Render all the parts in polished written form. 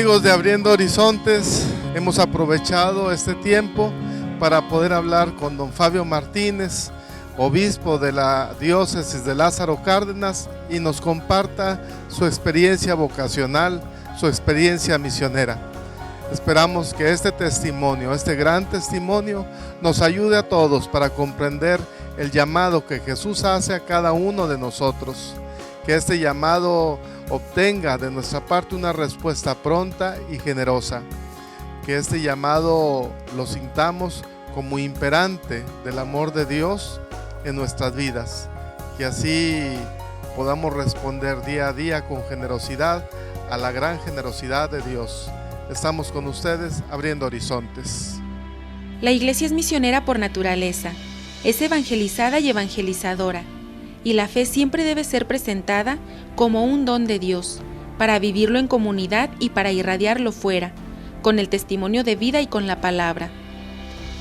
Amigos de Abriendo Horizontes, hemos aprovechado este tiempo para poder hablar con don Fabio Martínez, obispo de la diócesis de Lázaro Cárdenas, y nos comparta su experiencia vocacional, su experiencia misionera. Esperamos que este testimonio, este gran testimonio, nos ayude a todos para comprender el llamado que Jesús hace a cada uno de nosotros. Que este llamado obtenga de nuestra parte una respuesta pronta y generosa. Que este llamado lo sintamos como imperante del amor de Dios en nuestras vidas. Que así podamos responder día a día con generosidad a la gran generosidad de Dios. Estamos con ustedes abriendo horizontes. La Iglesia es misionera por naturaleza, es evangelizada y evangelizadora, y la fe siempre debe ser presentada como un don de Dios, para vivirlo en comunidad y para irradiarlo fuera, con el testimonio de vida y con la palabra.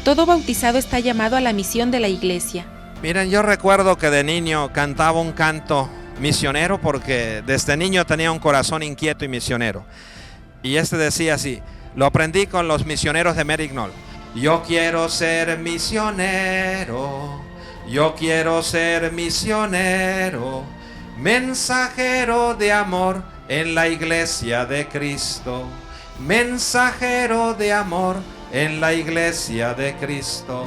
Todo bautizado está llamado a la misión de la Iglesia. Miren, yo recuerdo que de niño cantaba un canto misionero porque desde niño tenía un corazón inquieto y misionero. Y este decía así, lo aprendí con los misioneros de Merignol. Yo quiero ser misionero, yo quiero ser misionero, mensajero de amor en la iglesia de Cristo, mensajero de amor en la iglesia de Cristo.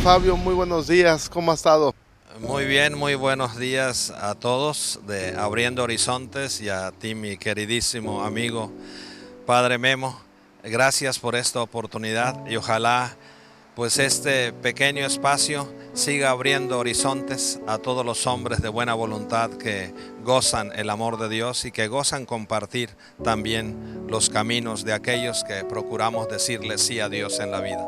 Fabio, muy buenos días, ¿cómo ha estado? Muy bien, muy buenos días a todos de Abriendo Horizontes y a ti, mi queridísimo amigo Padre Memo. Gracias por esta oportunidad y ojalá pues este pequeño espacio siga abriendo horizontes a todos los hombres de buena voluntad que gozan el amor de Dios y que gozan compartir también los caminos de aquellos que procuramos decirle sí a Dios en la vida.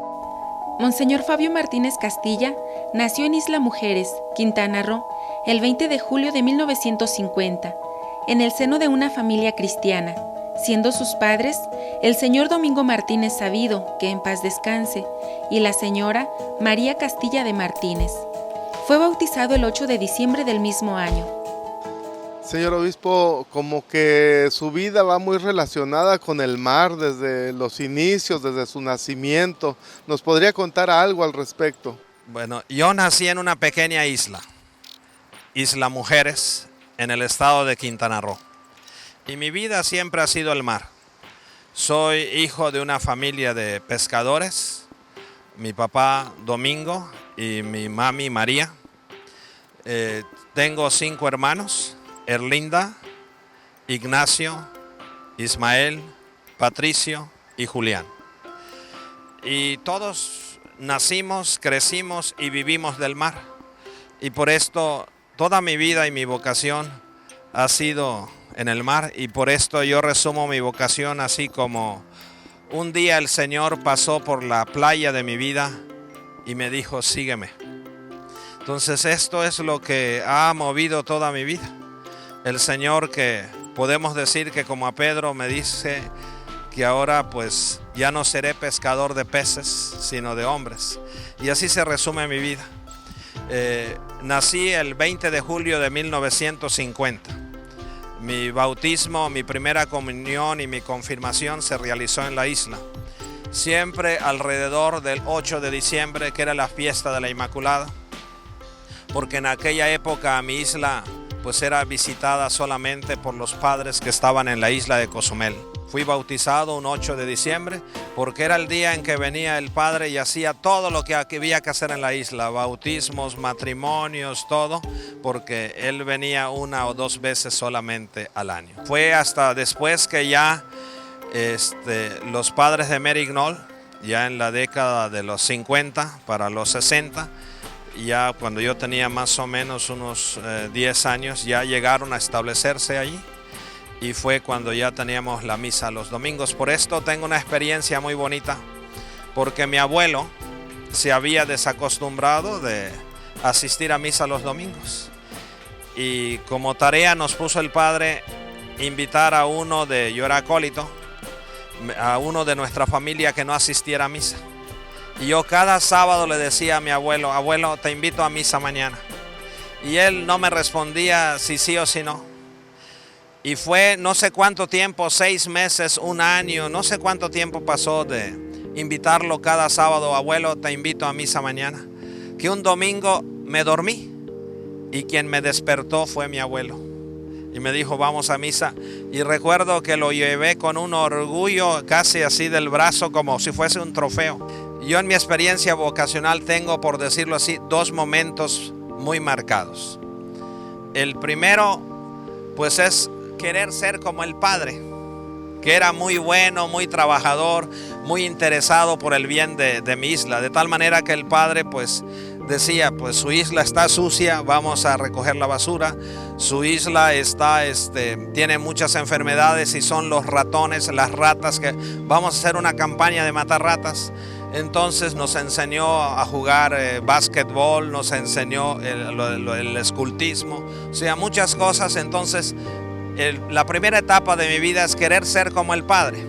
Monseñor Fabio Martínez Castilla nació en Isla Mujeres, Quintana Roo, el 20 de julio de 1950, en el seno de una familia cristiana, siendo sus padres el señor Domingo Martínez Sabido, que en paz descanse, y la señora María Castilla de Martínez. Fue bautizado el 8 de diciembre del mismo año. Señor obispo, como que su vida va muy relacionada con el mar desde los inicios, desde su nacimiento. ¿Nos podría contar algo al respecto? Bueno, yo nací en una pequeña isla, Isla Mujeres, en el estado de Quintana Roo. Y mi vida siempre ha sido el mar. Soy hijo de una familia de pescadores, mi papá Domingo y mi mami María. Tengo 5 hermanos. Erlinda, Ignacio, Ismael, Patricio y Julián. Y todos nacimos, crecimos y vivimos del mar. Y por esto toda mi vida y mi vocación ha sido en el mar. Y por esto yo resumo mi vocación así como un día el Señor pasó por la playa de mi vida y me dijo, sígueme. Entonces esto es lo que ha movido toda mi vida. El Señor, que podemos decir que como a Pedro me dice que ahora pues ya no seré pescador de peces sino de hombres, y así se resume mi vida. Nací el 20 de julio de 1950. Mi bautismo, mi primera comunión y mi confirmación se realizó en la isla, siempre alrededor del 8 de diciembre, que era la fiesta de la Inmaculada, porque en aquella época mi isla pues era visitada solamente por los padres que estaban en la isla de Cozumel. Fui bautizado un 8 de diciembre porque era el día en que venía el padre y hacía todo lo que había que hacer en la isla, bautismos, matrimonios, todo, porque él venía 1 o 2 veces solamente al año. Fue hasta después que ya los padres de Merignol, ya en la década de los 50 para los 60, ya cuando yo tenía más o menos unos 10 años, ya llegaron a establecerse allí, y fue cuando ya teníamos la misa los domingos. Por esto tengo una experiencia muy bonita, porque mi abuelo se había desacostumbrado de asistir a misa los domingos. Y como tarea nos puso el padre invitar a yo era acólito, a uno de nuestra familia que no asistiera a misa. Y yo cada sábado le decía a mi abuelo, abuelo, te invito a misa mañana. Y él no me respondía si sí o si no. Y fue no sé cuánto tiempo, 6 meses, 1 año, no sé cuánto tiempo pasó de invitarlo cada sábado, abuelo, te invito a misa mañana. Que un domingo me dormí y quien me despertó fue mi abuelo. Y me dijo, vamos a misa. Y recuerdo que lo llevé con un orgullo casi así del brazo, como si fuese un trofeo. Yo en mi experiencia vocacional tengo, por decirlo así, 2 momentos muy marcados. El primero, pues es querer ser como el padre, que era muy bueno, muy trabajador, muy interesado por el bien de mi isla. De tal manera que el padre pues decía, pues su isla está sucia, vamos a recoger la basura. Su isla tiene muchas enfermedades y son los ratones, las ratas, que vamos a hacer una campaña de matar ratas. Entonces nos enseñó a jugar básquetbol, nos enseñó el escultismo, o sea, muchas cosas. Entonces la primera etapa de mi vida es querer ser como el Padre.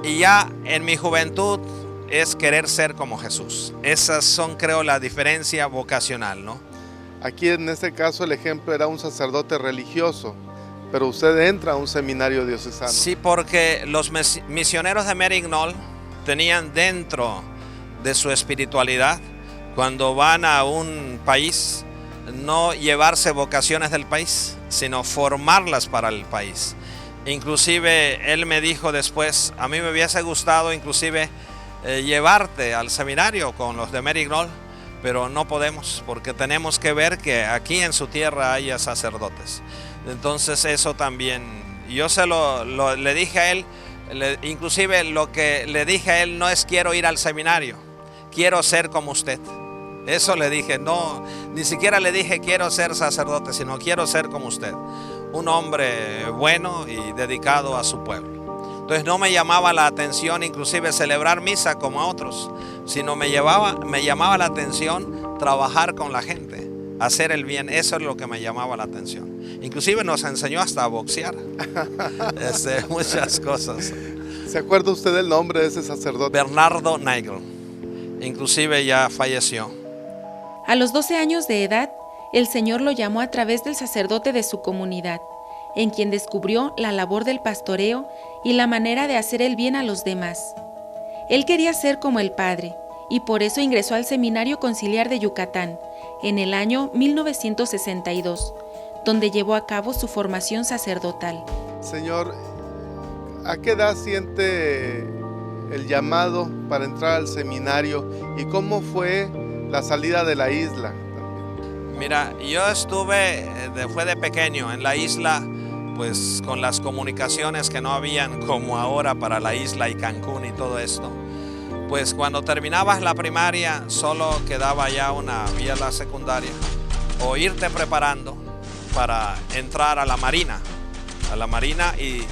Y ya en mi juventud es querer ser como Jesús. Esas son, creo, la diferencia vocacional, ¿no? Aquí en este caso el ejemplo era un sacerdote religioso, pero usted entra a un seminario diocesano. Sí, porque los misioneros de Merignol tenían dentro de su espiritualidad, cuando van a un país, no llevarse vocaciones del país, sino formarlas para el país. Inclusive él me dijo después, a mí me hubiese gustado inclusive llevarte al seminario con los de Merignol, pero no podemos, porque tenemos que ver que aquí en su tierra haya sacerdotes. Entonces eso también, yo le dije a él, inclusive lo que le dije a él no es quiero ir al seminario, quiero ser como usted. Eso le dije, no, ni siquiera le dije quiero ser sacerdote, sino quiero ser como usted, un hombre bueno y dedicado a su pueblo. Entonces no me llamaba la atención inclusive celebrar misa como a otros, sino me llamaba la atención trabajar con la gente, hacer el bien. Eso es lo que me llamaba la atención. Inclusive nos enseñó hasta a boxear, muchas cosas. ¿Se acuerda usted del nombre de ese sacerdote? Bernardo Nagel, inclusive ya falleció. A los 12 años de edad, el Señor lo llamó a través del sacerdote de su comunidad, en quien descubrió la labor del pastoreo y la manera de hacer el bien a los demás. Él quería ser como el Padre, y por eso ingresó al Seminario Conciliar de Yucatán en el año 1962, donde llevó a cabo su formación sacerdotal. Señor, ¿a qué edad siente el llamado para entrar al seminario y cómo fue la salida de la isla? Mira, yo fue de pequeño en la isla, pues con las comunicaciones que no habían como ahora para la isla y Cancún y todo esto. Pues cuando terminabas la primaria solo quedaba ya una vía la secundaria o irte preparando para entrar a la marina y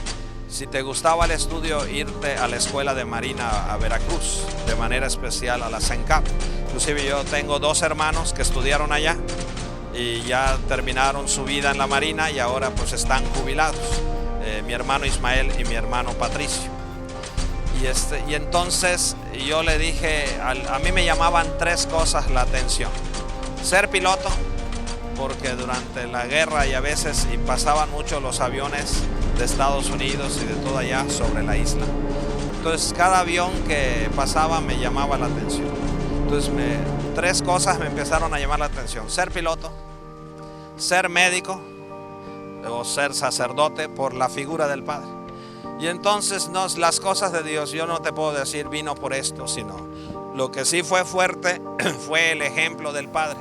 si te gustaba el estudio irte a la escuela de marina a Veracruz, de manera especial a la CENCAP. Inclusive yo tengo 2 hermanos que estudiaron allá y ya terminaron su vida en la marina y ahora pues están jubilados, mi hermano Ismael y mi hermano Patricio. Y entonces yo le dije, a mí me llamaban 3 cosas la atención: ser piloto, porque durante la guerra y a veces pasaban mucho los aviones de Estados Unidos y de todo allá sobre la isla. Entonces cada avión que pasaba me llamaba la atención. Entonces 3 cosas me empezaron a llamar la atención: ser piloto, ser médico o ser sacerdote por la figura del Padre. Y entonces las cosas de Dios, yo no te puedo decir vino por esto, sino lo que sí fue fuerte fue el ejemplo del Padre.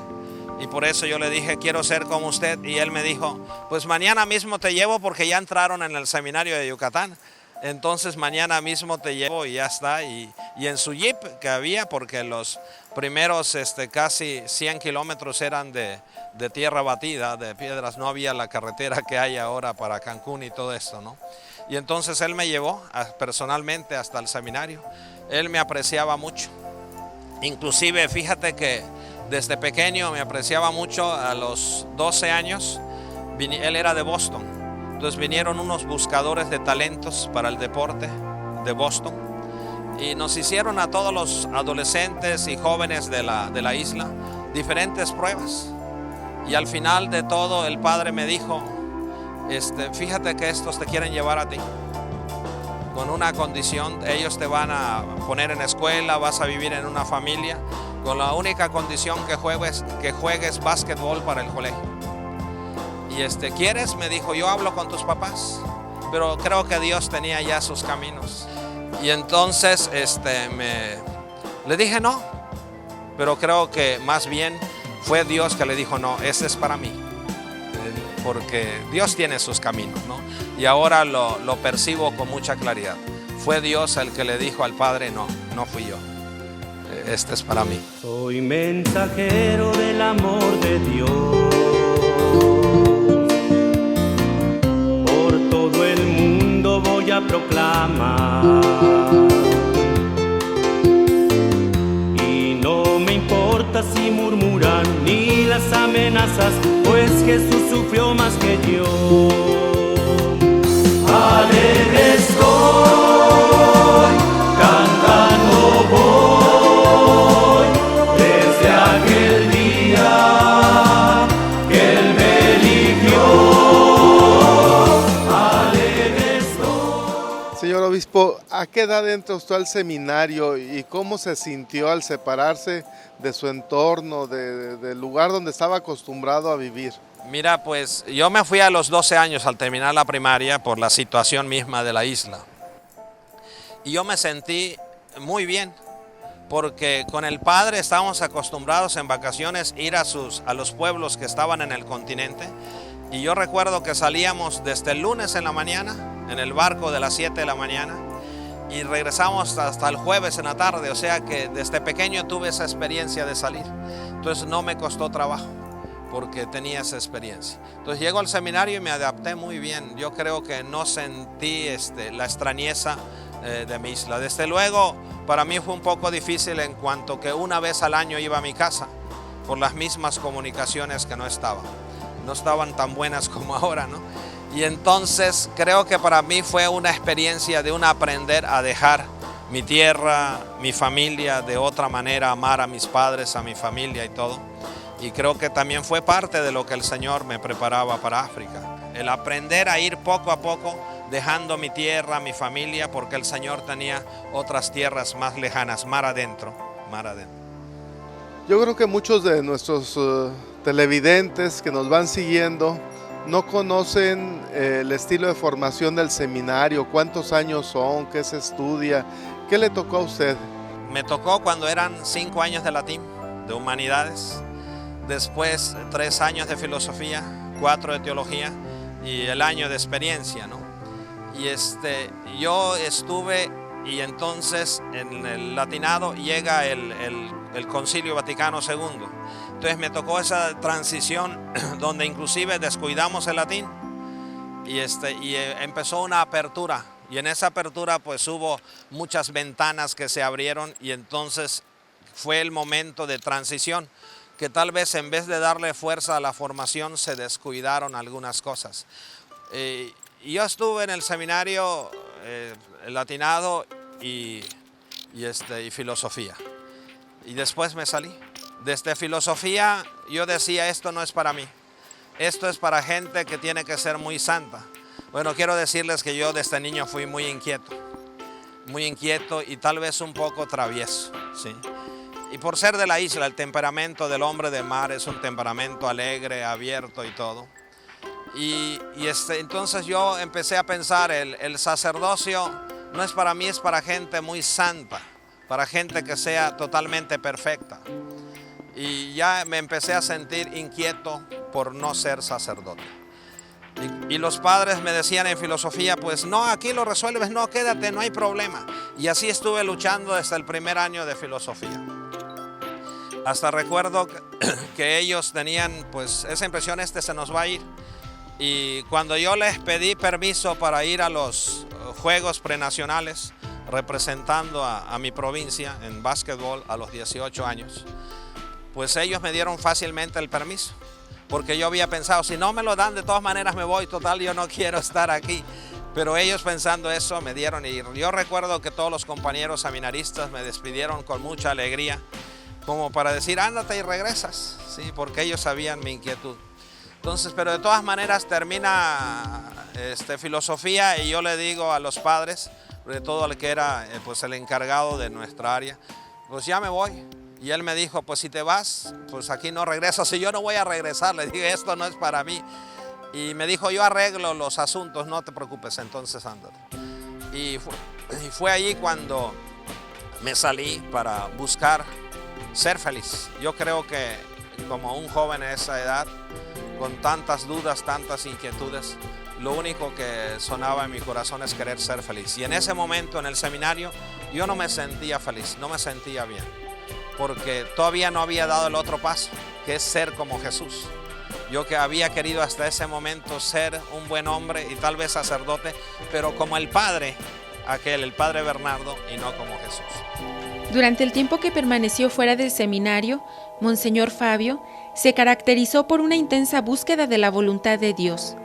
Y por eso yo le dije, quiero ser como usted. Y él me dijo, pues mañana mismo te llevo, porque ya entraron en el seminario de Yucatán. Entonces mañana mismo te llevo y ya está. Y en su jeep que había, porque los primeros casi 100 kilómetros eran de tierra batida, de piedras. No había la carretera que hay ahora para Cancún y todo esto, ¿no? Y entonces él me llevó personalmente hasta el seminario. Él me apreciaba mucho. Inclusive fíjate que desde pequeño me apreciaba mucho. A los 12 años, él era de Boston. Entonces vinieron unos buscadores de talentos para el deporte de Boston y nos hicieron a todos los adolescentes y jóvenes de la isla diferentes pruebas. Y al final de todo el padre me dijo, fíjate que estos te quieren llevar a ti con una condición. Ellos te van a poner en escuela, vas a vivir en una familia, con la única condición que juegues básquetbol para el colegio. Y ¿quieres? Me dijo, yo hablo con tus papás, pero creo que Dios tenía ya sus caminos. Y entonces le dije no, pero creo que más bien fue Dios que le dijo no, ese es para mí, porque Dios tiene sus caminos, ¿no? Y ahora lo percibo con mucha claridad. Fue Dios el que le dijo al Padre no, no fui yo. Este es para mí. Soy mensajero del amor de Dios. Por todo el mundo voy a proclamar. Y no me importa si murmuran ni las amenazas, pues Jesús sufrió más que yo. Alegre estoy, cantando voy, desde aquel día que Él me eligió. Alegre estoy. Señor obispo, ¿a qué edad entra usted al seminario y cómo se sintió al separarse de su entorno, del lugar donde estaba acostumbrado a vivir? Mira, pues yo me fui a los 12 años al terminar la primaria por la situación misma de la isla. Y yo me sentí muy bien, porque con el padre estábamos acostumbrados en vacaciones ir a los pueblos que estaban en el continente. Y yo recuerdo que salíamos desde el lunes en la mañana, en el barco de las 7 de la mañana, y regresamos hasta el jueves en la tarde. O sea que desde pequeño tuve esa experiencia de salir. Entonces no me costó trabajo, porque tenía esa experiencia. Entonces llego al seminario y me adapté muy bien. Yo creo que no sentí la extrañeza de mi isla. Desde luego, para mí fue un poco difícil en cuanto que una vez al año iba a mi casa por las mismas comunicaciones que no estaban tan buenas como ahora, ¿no? Y entonces creo que para mí fue una experiencia de aprender a dejar mi tierra, mi familia, de otra manera, amar a mis padres, a mi familia y todo. Y creo que también fue parte de lo que el Señor me preparaba para África. El aprender a ir poco a poco, dejando mi tierra, mi familia, porque el Señor tenía otras tierras más lejanas, mar adentro, mar adentro. Yo creo que muchos de nuestros televidentes que nos van siguiendo no conocen el estilo de formación del seminario, cuántos años son, qué se estudia, qué le tocó a usted. Me tocó cuando eran 5 años de latín, de humanidades. Después 3 años de filosofía, 4 de teología y el año de experiencia, ¿no? Y yo estuve, y entonces en el latinado llega el Concilio Vaticano II. Entonces me tocó esa transición donde inclusive descuidamos el latín y empezó una apertura. Y en esa apertura pues hubo muchas ventanas que se abrieron y entonces fue el momento de transición, que tal vez en vez de darle fuerza a la formación se descuidaron algunas cosas. Y yo estuve en el seminario latinado y filosofía. Y después me salí. Desde filosofía yo decía, esto no es para mí. Esto es para gente que tiene que ser muy santa. Bueno, quiero decirles que yo desde niño fui muy inquieto y tal vez un poco travieso, ¿sí? Y por ser de la isla, el temperamento del hombre de mar es un temperamento alegre, abierto y todo. Y entonces yo empecé a pensar, el sacerdocio no es para mí, es para gente muy santa, para gente que sea totalmente perfecta. Y ya me empecé a sentir inquieto por no ser sacerdote. Y los padres me decían en filosofía, pues no, aquí lo resuelves, no, quédate, no hay problema. Y así estuve luchando desde el primer año de filosofía. Hasta recuerdo que ellos tenían pues esa impresión, se nos va a ir. Y cuando yo les pedí permiso para ir a los Juegos Prenacionales, representando a mi provincia en básquetbol a los 18 años, pues ellos me dieron fácilmente el permiso, porque yo había pensado, si no me lo dan, de todas maneras me voy, total, yo no quiero estar aquí. Pero ellos pensando eso me dieron, y yo recuerdo que todos los compañeros seminaristas me despidieron con mucha alegría, como para decir, ándate y regresas, ¿sí? Porque ellos sabían mi inquietud. Entonces, pero de todas maneras termina filosofía, y yo le digo a los padres, sobre todo al que era pues el encargado de nuestra área, pues ya me voy. Y él me dijo, pues si te vas, pues aquí no regresas. Y yo no voy a regresar, le dije, esto no es para mí. Y me dijo, yo arreglo los asuntos, no te preocupes, entonces ándate. Y fue allí cuando me salí para buscar ser feliz. Yo creo que como un joven a esa edad, con tantas dudas, tantas inquietudes, lo único que sonaba en mi corazón es querer ser feliz. Y en ese momento en el seminario yo no me sentía feliz, no me sentía bien, porque todavía no había dado el otro paso, que es ser como Jesús. Yo que había querido hasta ese momento ser un buen hombre y tal vez sacerdote, pero como el padre, el padre Bernardo, y no como Jesús. Durante el tiempo que permaneció fuera del seminario, Monseñor Fabio se caracterizó por una intensa búsqueda de la voluntad de Dios.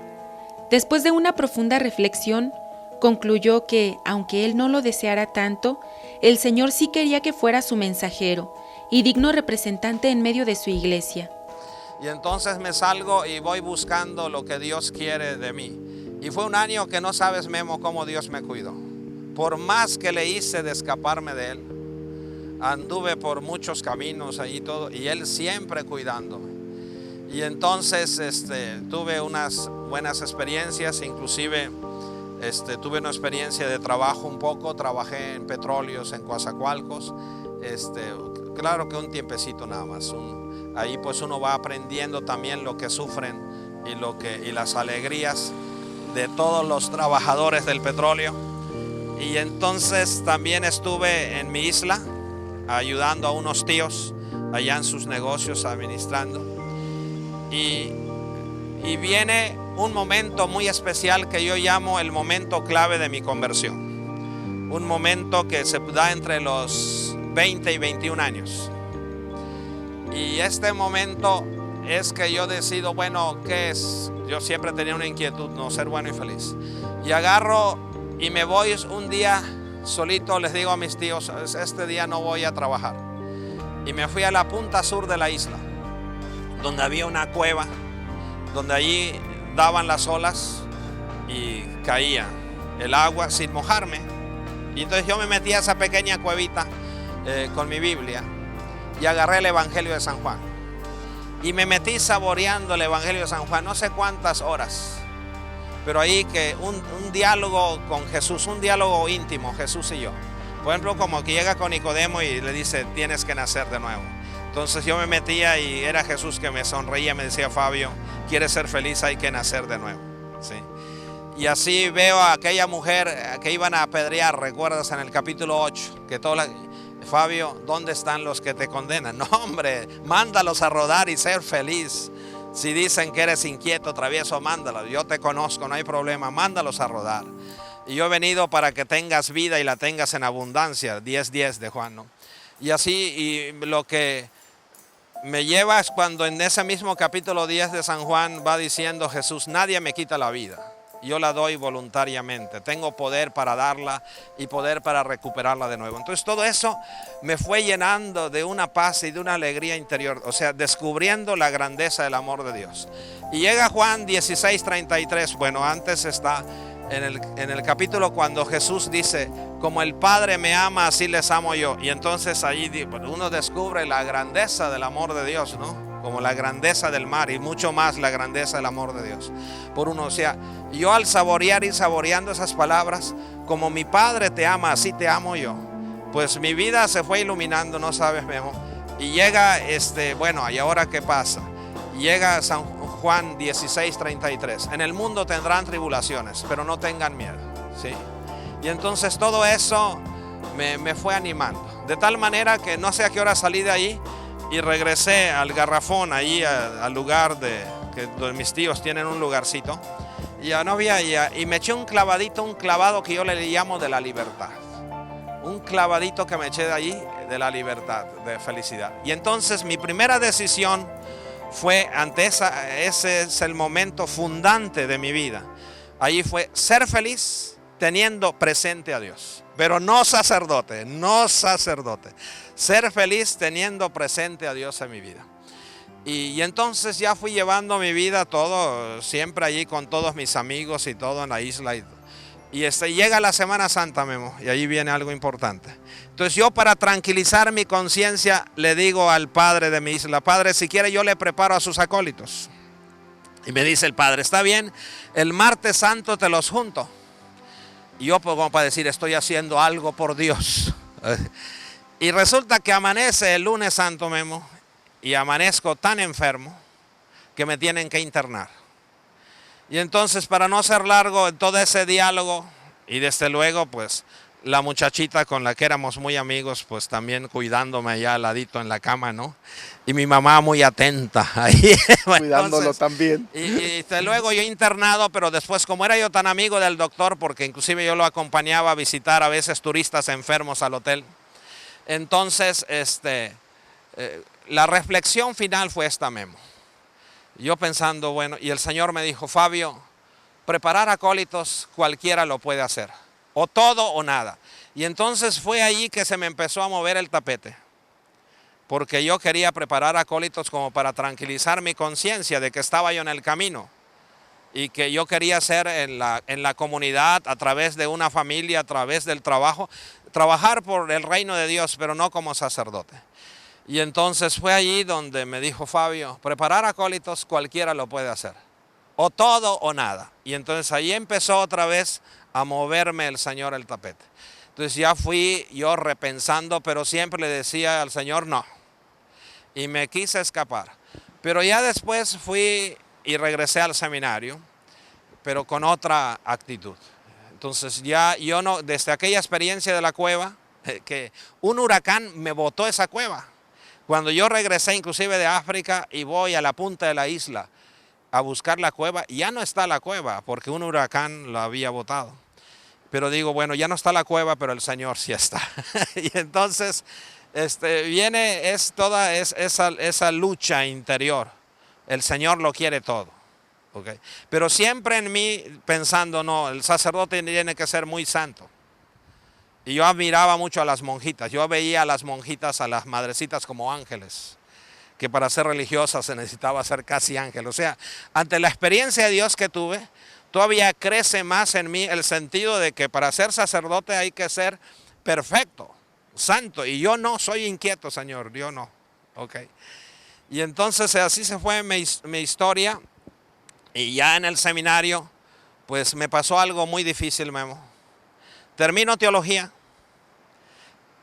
Después de una profunda reflexión, concluyó que, aunque él no lo deseara tanto, el Señor sí quería que fuera su mensajero y digno representante en medio de su iglesia. Y entonces me salgo y voy buscando lo que Dios quiere de mí. Y fue un año que no sabes, Memo, cómo Dios me cuidó. Por más que le hice de escaparme de Él, anduve por muchos caminos ahí todo, y Él siempre cuidándome. Y entonces tuve unas buenas experiencias, inclusive tuve una experiencia de trabajo un poco, trabajé en petróleos en Coatzacoalcos, claro que un tiempecito nada más. Ahí pues uno va aprendiendo también lo que sufren y las alegrías de todos los trabajadores del petróleo. Y entonces también estuve en mi isla ayudando a unos tíos allá en sus negocios administrando. Y viene un momento muy especial que yo llamo el momento clave de mi conversión. Un momento que se da entre los 20 y 21 años. Y este momento es que yo decido, bueno, ¿qué es? Yo siempre tenía una inquietud, no, ser bueno y feliz. Y agarro y me voy un día solito, les digo a mis tíos, este día no voy a trabajar. Y me fui a la punta sur de la isla, donde había una cueva, donde allí daban las olas y caía el agua sin mojarme. Y entonces yo me metí a esa pequeña cuevita con mi Biblia y agarré el Evangelio de San Juan. Y me metí saboreando el Evangelio de San Juan no sé cuántas horas. Pero ahí que un diálogo con Jesús, un diálogo íntimo, Jesús y yo. Por ejemplo, como que llega con Nicodemo y le dice, tienes que nacer de nuevo. Entonces yo me metía y era Jesús que me sonreía, me decía, Fabio, quieres ser feliz, hay que nacer de nuevo. ¿Sí? Y así veo a aquella mujer que iban a apedrear, recuerdas en el capítulo 8, que Fabio, ¿dónde están los que te condenan? No, hombre, mándalos a rodar y ser feliz. Si dicen que eres inquieto, travieso, mándalos. Yo te conozco, no hay problema, mándalos a rodar. Y yo he venido para que tengas vida y la tengas en abundancia, 10:10 de Juan, ¿no? Y así, y lo que me lleva es cuando en ese mismo capítulo 10 de San Juan va diciendo Jesús, nadie me quita la vida. Yo la doy voluntariamente, tengo poder para darla y poder para recuperarla de nuevo. Entonces todo eso me fue llenando de una paz y de una alegría interior, o sea, descubriendo la grandeza del amor de Dios. Y llega Juan 16:33, bueno, antes está en el capítulo cuando Jesús dice, como el Padre me ama, así les amo yo. Y entonces ahí uno descubre la grandeza del amor de Dios, ¿no? Como la grandeza del mar y mucho más la grandeza del amor de Dios por uno. O sea, yo al saborear y saboreando esas palabras, como mi Padre te ama, así te amo yo, pues mi vida se fue iluminando, no sabes, Memo. Y llega, bueno, ¿y ahora qué pasa? Llega San Juan 16:33. En el mundo tendrán tribulaciones, pero no tengan miedo, ¿sí? Y entonces todo eso me fue animando. De tal manera que no sé a qué hora salí de ahí y regresé al Garrafón, ahí al lugar donde mis tíos tienen un lugarcito. Y ya no había, y me eché un clavado que yo le llamo de la libertad. un clavadito que me eché de allí, de la libertad, de felicidad. Y entonces mi primera decisión fue ante ese es el momento fundante de mi vida. Allí fue ser feliz teniendo presente a Dios, pero no sacerdote, no sacerdote. Ser feliz teniendo presente a Dios en mi vida. Y entonces ya fui llevando mi vida todo, siempre allí con todos mis amigos y todo en la isla. Y llega la Semana Santa, Memo, y ahí viene algo importante. Entonces yo, para tranquilizar mi conciencia, le digo al padre de mi isla: padre, si quiere yo le preparo a sus acólitos. Y me dice el padre: está bien, el martes santo te los junto. Y yo, pues, como para decir, estoy haciendo algo por Dios. Y resulta que amanece el lunes santo, Memo, y amanezco tan enfermo que me tienen que internar. Y entonces, para no ser largo en todo ese diálogo, y desde luego pues la muchachita con la que éramos muy amigos, pues también cuidándome allá al ladito en la cama, ¿no? Y mi mamá muy atenta ahí. Cuidándolo entonces, también. Y desde luego yo internado, pero después, como era yo tan amigo del doctor, porque inclusive yo lo acompañaba a visitar a veces turistas enfermos al hotel, entonces la reflexión final fue esta, Memo. Yo pensando, bueno, y el Señor me dijo: Fabio, preparar acólitos cualquiera lo puede hacer, o todo o nada. Y entonces fue allí que se me empezó a mover el tapete, porque yo quería preparar acólitos como para tranquilizar mi conciencia de que estaba yo en el camino, y que yo quería ser en la comunidad, a través de una familia, a través del trabajo, trabajar por el reino de Dios, pero no como sacerdote. Y entonces fue allí donde me dijo: Fabio, preparar acólitos cualquiera lo puede hacer, o todo o nada. Y entonces ahí empezó otra vez a moverme el Señor el tapete. Entonces ya fui yo repensando, pero siempre le decía al Señor no. Y me quise escapar. Pero ya después fui y regresé al seminario, pero con otra actitud. Entonces ya yo no, desde aquella experiencia de la cueva, que un huracán me botó esa cueva. Cuando yo regresé inclusive de África y voy a la punta de la isla a buscar la cueva, ya no está la cueva porque un huracán la había botado. Pero digo, bueno, ya no está la cueva, pero el Señor sí está. Y entonces viene toda esa lucha interior. El Señor lo quiere todo. ¿Okay? Pero siempre en mí pensando, no, el sacerdote tiene que ser muy santo. Y yo admiraba mucho a las monjitas. Yo veía a las monjitas, a las madrecitas, como ángeles, que para ser religiosas se necesitaba ser casi ángel. O sea, ante la experiencia de Dios que tuve, todavía crece más en mí el sentido de que para ser sacerdote hay que ser perfecto, santo. Y yo no soy inquieto, Señor, yo no. Okay. Y entonces así se fue mi historia. Y ya en el seminario, pues me pasó algo muy difícil, Memo. Termino teología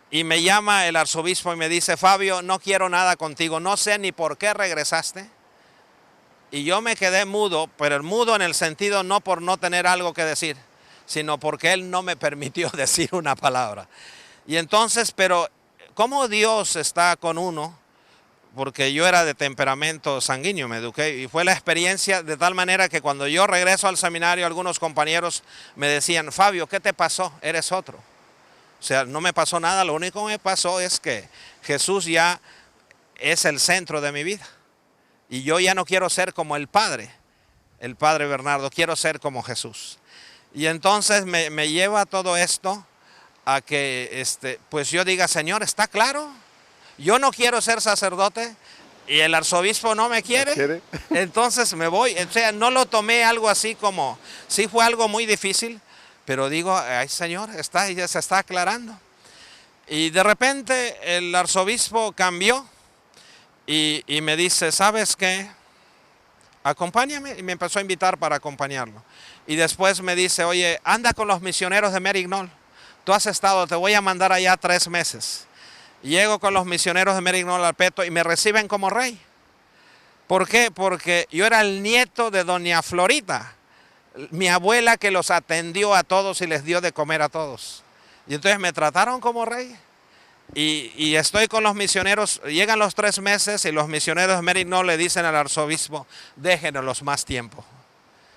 y me llama el arzobispo y me dice: Fabio, no quiero nada contigo, no sé ni por qué regresaste. Y yo me quedé mudo, pero el mudo en el sentido no por no tener algo que decir, sino porque él no me permitió decir una palabra. Y entonces, pero ¿cómo Dios está con uno? Porque yo era de temperamento sanguíneo, me eduqué, y fue la experiencia de tal manera que cuando yo regreso al seminario, algunos compañeros me decían: Fabio, ¿qué te pasó? Eres otro. O sea, no me pasó nada, lo único que me pasó es que Jesús ya es el centro de mi vida. Y yo ya no quiero ser como el Padre Bernardo, quiero ser como Jesús. Y entonces me lleva todo esto a que pues yo diga: Señor, ¿está claro? Yo no quiero ser sacerdote y el arzobispo no me quiere. Entonces me voy. O sea, no lo tomé algo así como, sí fue algo muy difícil, pero digo: ay, Señor, ya se está aclarando. Y de repente el arzobispo cambió y me dice: ¿sabes qué? Acompáñame. Y me empezó a invitar para acompañarlo. Y después me dice: oye, anda con los misioneros de Merignol. Tú has estado, te voy a mandar allá 3 meses. Llego con los misioneros de Merignol al Peto y me reciben como rey. ¿Por qué? Porque yo era el nieto de doña Florita, mi abuela, que los atendió a todos y les dio de comer a todos. Y entonces me trataron como rey. Y estoy con los misioneros, llegan los 3 meses y los misioneros de Merignol le dicen al arzobispo: déjenos más tiempo.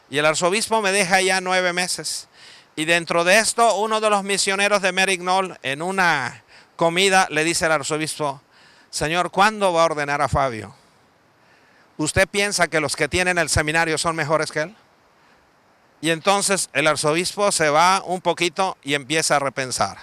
Y el arzobispo me deja ya 9 meses. Y dentro de esto, uno de los misioneros de Merignol, en una comida, le dice al arzobispo: Señor, ¿cuándo va a ordenar a Fabio? ¿Usted piensa que los que tienen el seminario son mejores que él? Y entonces el arzobispo se va un poquito y empieza a repensar.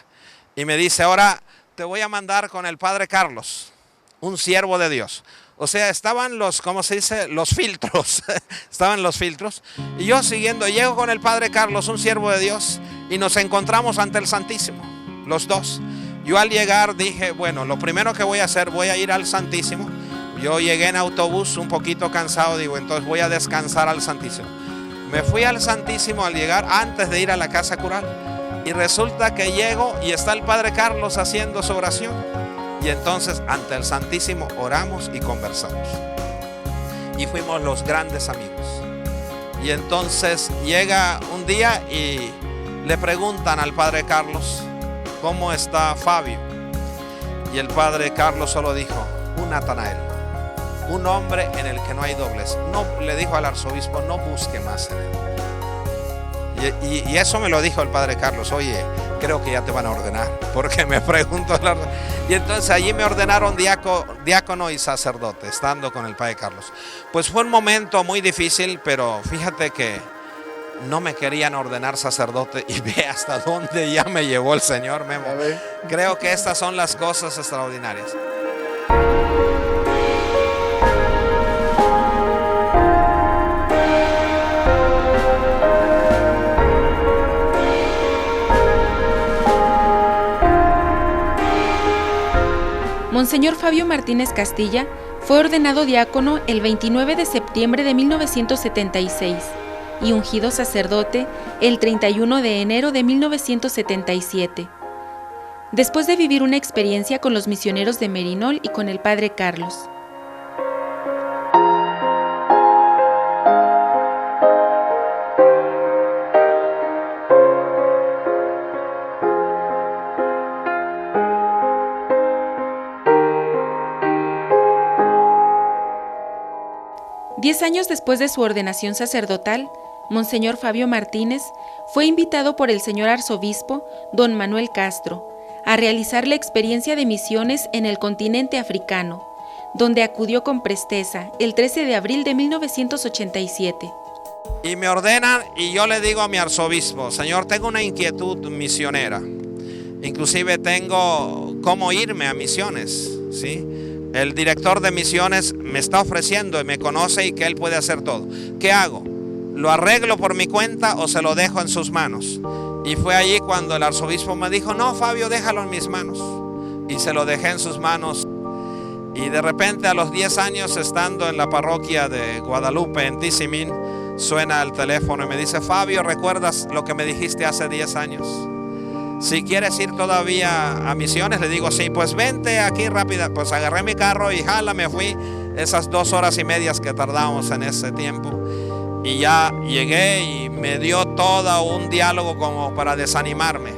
Y me dice: ahora te voy a mandar con el padre Carlos, un siervo de Dios. O sea, estaban los, ¿cómo se dice? Los filtros. Estaban los filtros. Y yo siguiendo, llego con el padre Carlos, un siervo de Dios, y nos encontramos ante el Santísimo, los dos. Yo al llegar dije, bueno, lo primero que voy a hacer, voy a ir al Santísimo. Yo llegué en autobús un poquito cansado, digo, entonces voy a descansar al Santísimo. Me fui al Santísimo al llegar, antes de ir a la casa cural. Y resulta que llego y está el padre Carlos haciendo su oración. Y entonces ante el Santísimo oramos y conversamos. Y fuimos los grandes amigos. Y entonces llega un día y le preguntan al padre Carlos: ¿cómo está Fabio? Y el padre Carlos solo dijo: un Natanael, un hombre en el que no hay doblez. No, le dijo al arzobispo: no busque más en él. Y eso me lo dijo el padre Carlos: oye, creo que ya te van a ordenar, porque me preguntó. Y entonces allí me ordenaron diácono y sacerdote, estando con el padre Carlos. Pues fue un momento muy difícil, pero fíjate que no me querían ordenar sacerdote y ve hasta dónde ya me llevó el Señor, Memo. Creo que estas son las cosas extraordinarias. Monseñor Fabio Martínez Castilla fue ordenado diácono el 29 de septiembre de 1976 y ungido sacerdote el 31 de enero de 1977. Después de vivir una experiencia con los misioneros de Merinol y con el padre Carlos. Diez años después de su ordenación sacerdotal, Monseñor Fabio Martínez fue invitado por el señor arzobispo don Manuel Castro a realizar la experiencia de misiones en el continente africano, donde acudió con presteza el 13 de abril de 1987. Y me ordenan y yo le digo a mi arzobispo: Señor, tengo una inquietud misionera. Inclusive tengo cómo irme a misiones, ¿sí? El director de misiones me está ofreciendo y me conoce y que él puede hacer todo. ¿Qué hago? ¿Lo arreglo por mi cuenta o se lo dejo en sus manos? Y fue allí cuando el arzobispo me dijo: no, Fabio, déjalo en mis manos. Y se lo dejé en sus manos. Y de repente, a los 10 años, estando en la parroquia de Guadalupe, en Tizimín, suena el teléfono y me dice: Fabio, ¿recuerdas lo que me dijiste hace 10 años? Si quieres ir todavía a misiones, le digo: sí, pues vente aquí rápida. Pues agarré mi carro y jala, me fui esas 2 horas y media que tardábamos en ese tiempo. Y ya llegué y me dio todo un diálogo como para desanimarme,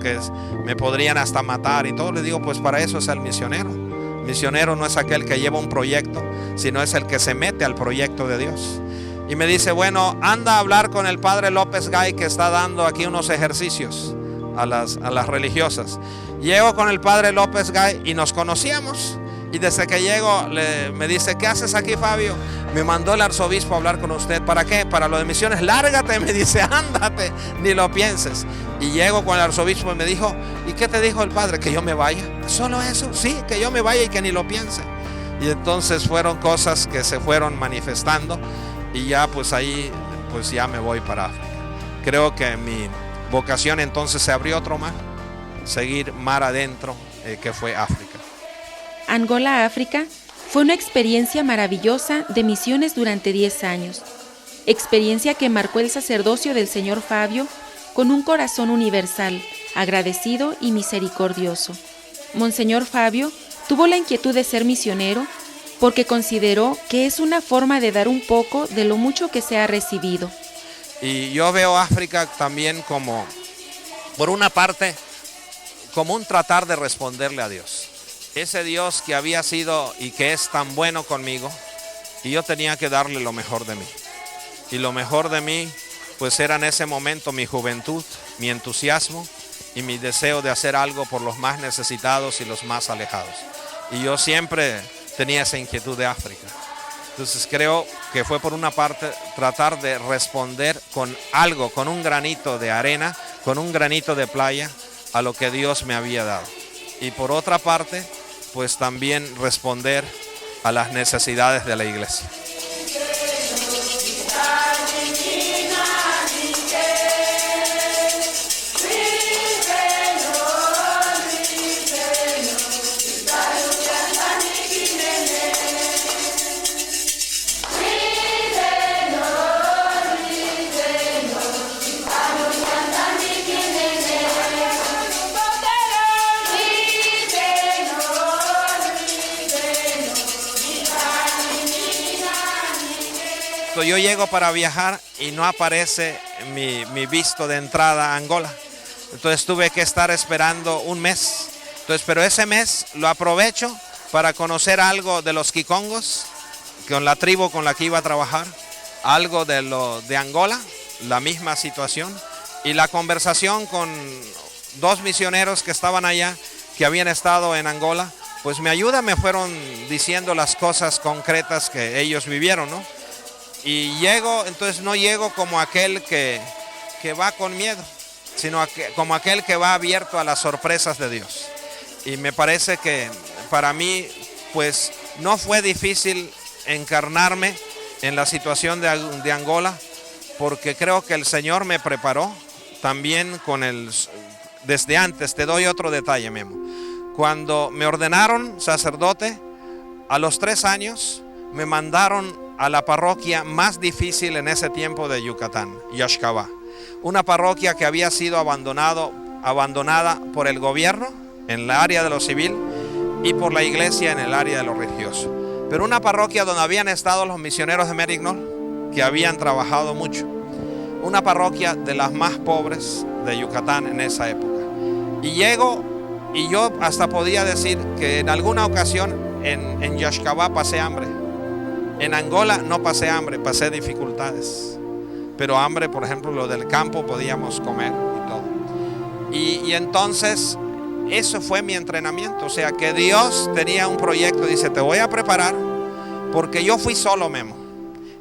que me podrían hasta matar y todo. Le digo: pues para eso es el misionero. Misionero no es aquel que lleva un proyecto, sino es el que se mete al proyecto de Dios. Y me dice: bueno, anda a hablar con el padre López Gay, que está dando aquí unos ejercicios a las religiosas. Llego con el padre López Gay y nos conocíamos. Y desde que llego me dice: ¿qué haces aquí, Fabio? Me mandó el arzobispo a hablar con usted. ¿Para qué? Para lo de misiones. Lárgate, me dice, ándate, ni lo pienses. Y llego con el arzobispo y me dijo: ¿y qué te dijo el padre? ¿Que yo me vaya? ¿Solo eso? Sí, que yo me vaya y que ni lo piense. Y entonces fueron cosas que se fueron manifestando. Y ya pues ahí pues ya me voy para África. Creo que mi vocación entonces se abrió otro mar, seguir mar adentro, que fue África. Angola, África, fue una experiencia maravillosa de misiones durante 10 años. Experiencia que marcó el sacerdocio del señor Fabio con un corazón universal, agradecido y misericordioso. Monseñor Fabio tuvo la inquietud de ser misionero porque consideró que es una forma de dar un poco de lo mucho que se ha recibido. Y yo veo África también como, por una parte, como un tratar de responderle a Dios. Ese Dios que había sido y que es tan bueno conmigo, y yo tenía que darle lo mejor de mí. Y lo mejor de mí pues era en ese momento mi juventud, mi entusiasmo y mi deseo de hacer algo por los más necesitados y los más alejados. Y yo siempre tenía esa inquietud de África. Entonces creo que fue por una parte tratar de responder con algo, con un granito de arena, con un granito de playa a lo que Dios me había dado. Y por otra parte, pues también responder a las necesidades de la iglesia. Yo llego para viajar y no aparece mi visto de entrada a Angola. Entonces tuve que estar esperando un mes. Entonces, pero ese mes lo aprovecho para conocer algo de los Kikongos, con la tribu con la que iba a trabajar, algo de Angola, la misma situación, y la conversación con 2 misioneros que estaban allá, que habían estado en Angola, pues me ayuda, me fueron diciendo las cosas concretas que ellos vivieron, ¿no? Y llego, entonces no llego como aquel que va con miedo, sino como aquel que va abierto a las sorpresas de Dios. Y me parece que para mí, pues no fue difícil encarnarme en la situación de Angola, porque creo que el Señor me preparó también desde antes. Te doy otro detalle, Memo. Cuando me ordenaron sacerdote, a los 3 años me mandaron a la parroquia más difícil en ese tiempo de Yucatán, Yaxcabá. Una parroquia que había sido abandonada por el gobierno en el área de lo civil y por la iglesia en el área de lo religioso. Pero una parroquia donde habían estado los misioneros de Merignol, que habían trabajado mucho. Una parroquia de las más pobres de Yucatán en esa época. Y llego y yo hasta podía decir que en alguna ocasión en Yaxcabá pasé hambre. En Angola no pasé hambre, pasé dificultades. Pero hambre, por ejemplo, lo del campo podíamos comer y todo. Y entonces, eso fue mi entrenamiento. O sea, que Dios tenía un proyecto. Dice, te voy a preparar porque yo fui solo, Memo.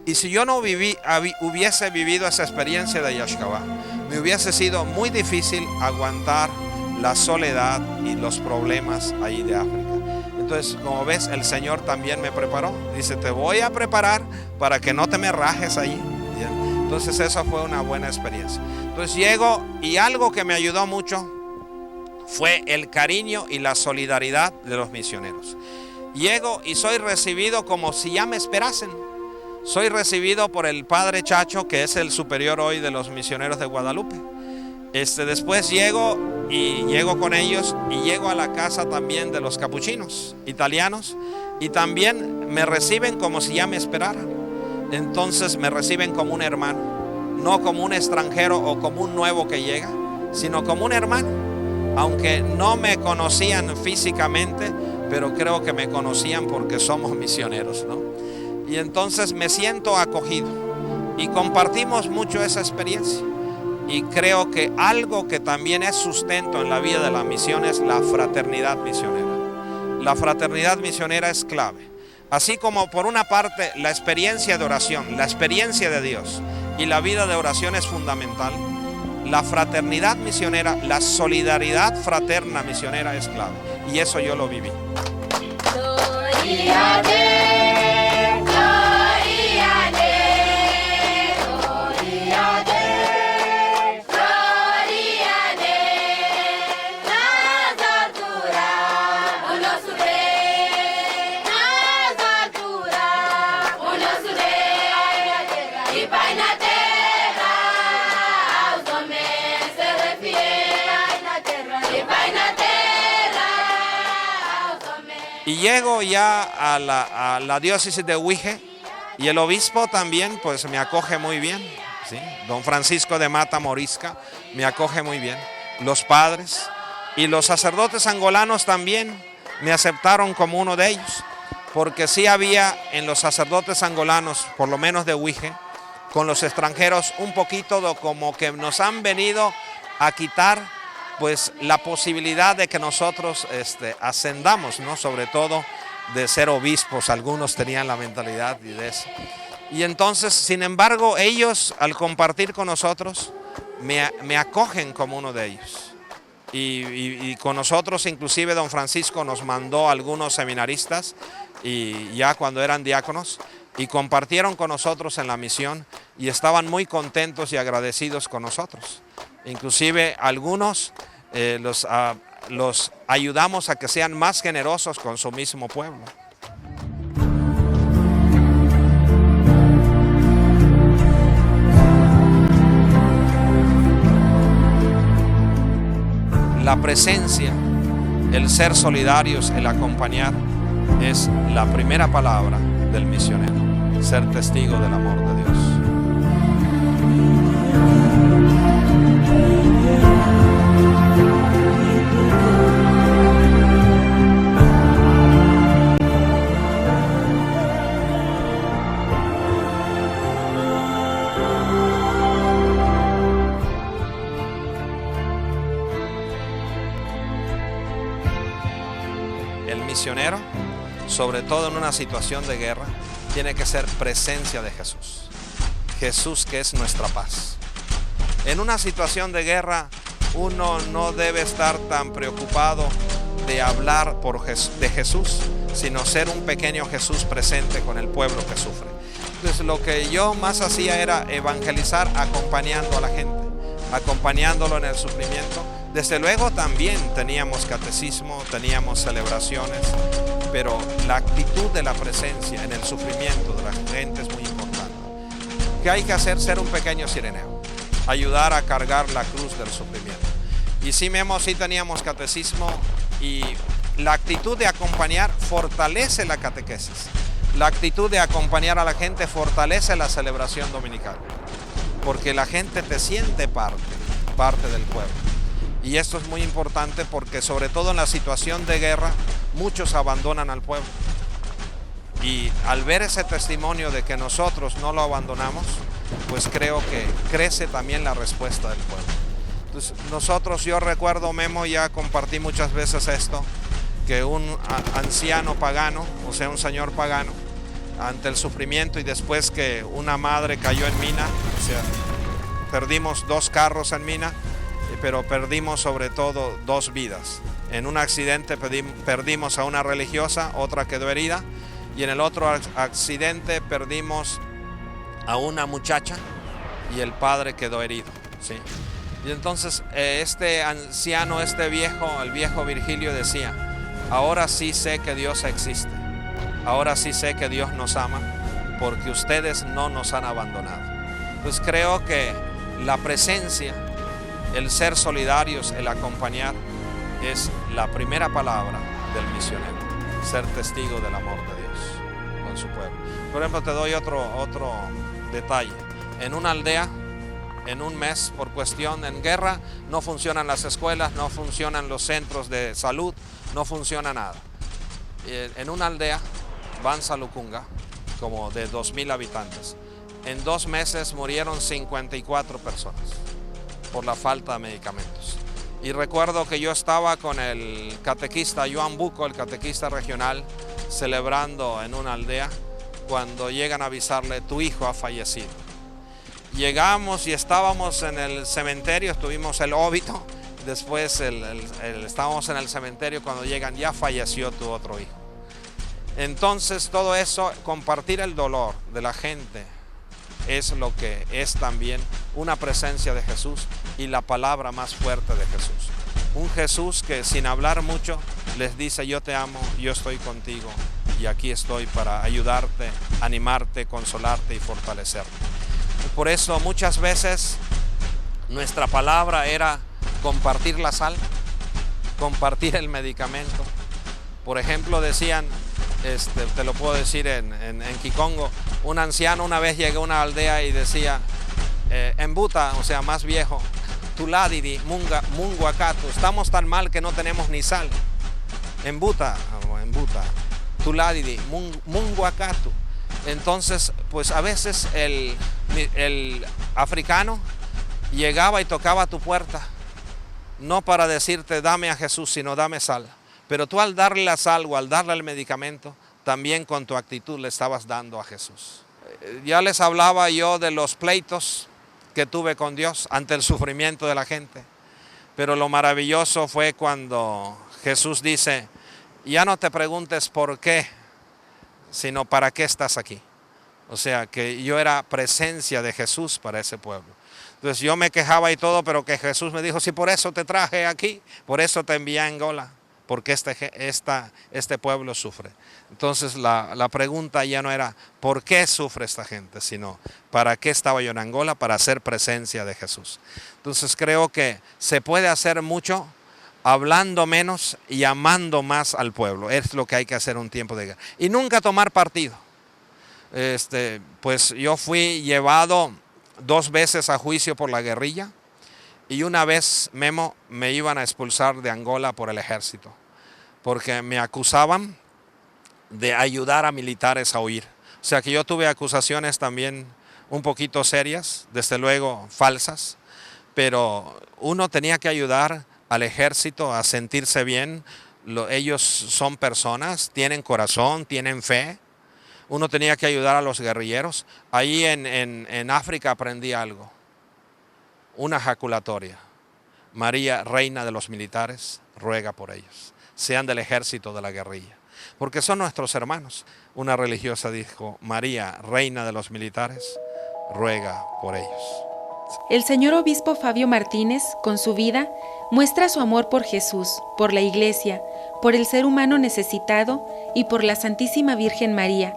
Y si yo no hubiese vivido esa experiencia de Yaxcabá, me hubiese sido muy difícil aguantar la soledad y los problemas ahí de África. Entonces, como ves, el Señor también me preparó. Dice, te voy a preparar para que no te me rajes ahí. Entonces, eso fue una buena experiencia. Entonces, llego y algo que me ayudó mucho fue el cariño y la solidaridad de los misioneros. Llego y soy recibido como si ya me esperasen. Soy recibido por el padre Chacho, que es el superior hoy de los misioneros de Guadalupe. Después llego con ellos y llego a la casa también de los capuchinos italianos y también me reciben como si ya me esperaran. Entonces me reciben como un hermano, no como un extranjero o como un nuevo que llega, sino como un hermano. Aunque no me conocían físicamente, pero creo que me conocían porque somos misioneros, ¿no? Y entonces me siento acogido y compartimos mucho esa experiencia. Y creo que algo que también es sustento en la vida de la misión es la fraternidad misionera. La fraternidad misionera es clave. Así como por una parte la experiencia de oración, la experiencia de Dios y la vida de oración es fundamental, la fraternidad misionera, la solidaridad fraterna misionera es clave. Y eso yo lo viví. Y llego ya a la diócesis de Huije y el obispo también pues me acoge muy bien, ¿sí? Don Francisco de Mata Morisca me acoge muy bien. Los padres y los sacerdotes angolanos también me aceptaron como uno de ellos, porque sí había en los sacerdotes angolanos, por lo menos de Huije, con los extranjeros un poquito como que nos han venido a quitar pues la posibilidad de que nosotros ascendamos, ¿no? Sobre todo de ser obispos, algunos tenían la mentalidad de eso. Y entonces, sin embargo, ellos al compartir con nosotros me acogen como uno de ellos. Y con nosotros inclusive don Francisco nos mandó algunos seminaristas y ya cuando eran diáconos y compartieron con nosotros en la misión y estaban muy contentos y agradecidos con nosotros. Inclusive algunos los ayudamos a que sean más generosos con su mismo pueblo. La presencia, el ser solidarios, el acompañar, es la primera palabra del misionero, ser testigo del amor de Dios. El misionero, sobre todo en una situación de guerra, tiene que ser presencia de Jesús. Jesús que es nuestra paz. En una situación de guerra, uno no debe estar tan preocupado de hablar de Jesús, sino ser un pequeño Jesús presente con el pueblo que sufre. Entonces lo que yo más hacía era evangelizar acompañando a la gente, acompañándolo en el sufrimiento. Desde luego también teníamos catecismo, teníamos celebraciones, pero la actitud de la presencia en el sufrimiento de la gente es muy importante. ¿Qué hay que hacer? Ser un pequeño cireneo, ayudar a cargar la cruz del sufrimiento. Y sí teníamos catecismo y la actitud de acompañar fortalece la catequesis. La actitud de acompañar a la gente fortalece la celebración dominical, porque la gente te siente parte del pueblo. Y esto es muy importante porque sobre todo en la situación de guerra, muchos abandonan al pueblo. Y al ver ese testimonio de que nosotros no lo abandonamos, pues creo que crece también la respuesta del pueblo. Entonces nosotros, yo recuerdo, Memo, ya compartí muchas veces esto, que un anciano pagano, o sea un señor pagano, ante el sufrimiento y después que una madre cayó en mina, o sea, perdimos 2 carros en mina, pero perdimos sobre todo 2 vidas. En un accidente perdimos a una religiosa, otra quedó herida, y en el otro accidente perdimos a una muchacha y el padre quedó herido, ¿sí? Y entonces este anciano, el viejo Virgilio decía: ahora sí sé que Dios existe, ahora sí sé que Dios nos ama, porque ustedes no nos han abandonado. Pues creo que la presencia, el ser solidarios, el acompañar, es la primera palabra del misionero, ser testigo del amor de Dios con su pueblo. Por ejemplo, te doy otro detalle. En una aldea, en un mes, por cuestión en guerra, no funcionan las escuelas, no funcionan los centros de salud, no funciona nada. En una aldea, Banzalucunga, como de 2,000 habitantes, en 2 meses murieron 54 personas por la falta de medicamentos. Y recuerdo que yo estaba con el catequista Joan Buco, el catequista regional, celebrando en una aldea, cuando llegan a avisarle: tu hijo ha fallecido. Llegamos y estábamos en el cementerio, estuvimos el óbito, después estábamos en el cementerio cuando llegan: ya falleció tu otro hijo. Entonces todo eso, compartir el dolor de la gente, es lo que es también una presencia de Jesús y la palabra más fuerte de Jesús. Un Jesús que sin hablar mucho les dice: yo te amo, yo estoy contigo y aquí estoy para ayudarte, animarte, consolarte y fortalecerte. Y por eso muchas veces nuestra palabra era compartir la sal, compartir el medicamento. Por ejemplo, decían, te lo puedo decir en Kikongo, un anciano una vez llegó a una aldea y decía: Embuta, o sea, más viejo, Tuladidi, Munguacatu, estamos tan mal que no tenemos ni sal. Embuta, Tuladidi, Munguacatu. Entonces, pues a veces el el africano llegaba y tocaba a tu puerta, no para decirte dame a Jesús, sino dame sal. Pero tú al darle la sal o al darle el medicamento, también con tu actitud le estabas dando a Jesús. Ya les hablaba yo de los pleitos que tuve con Dios ante el sufrimiento de la gente. Pero lo maravilloso fue cuando Jesús dice, ya no te preguntes por qué, sino para qué estás aquí. O sea, que yo era presencia de Jesús para ese pueblo. Entonces yo me quejaba y todo, pero que Jesús me dijo, sí, por eso te traje aquí, por eso te envié a Angola, porque este pueblo sufre. Entonces la pregunta ya no era, ¿por qué sufre esta gente? Sino, ¿para qué estaba yo en Angola? Para hacer presencia de Jesús. Entonces creo que se puede hacer mucho hablando menos y amando más al pueblo. Es lo que hay que hacer en un tiempo de guerra. Y nunca tomar partido. Pues yo fui llevado 2 veces a juicio por la guerrilla y una vez, Memo, me iban a expulsar de Angola por el ejército porque me acusaban de ayudar a militares a huir. O sea que yo tuve acusaciones también un poquito serias, desde luego falsas, pero uno tenía que ayudar al ejército a sentirse bien. Ellos son personas, tienen corazón, tienen fe. Uno tenía que ayudar a los guerrilleros. Ahí en África aprendí algo, una ejaculatoria. María, reina de los militares, ruega por ellos, sean del ejército de la guerrilla, porque son nuestros hermanos. Una religiosa dijo, María, reina de los militares, ruega por ellos. El señor obispo Fabio Martínez, con su vida, muestra su amor por Jesús, por la Iglesia, por el ser humano necesitado y por la Santísima Virgen María,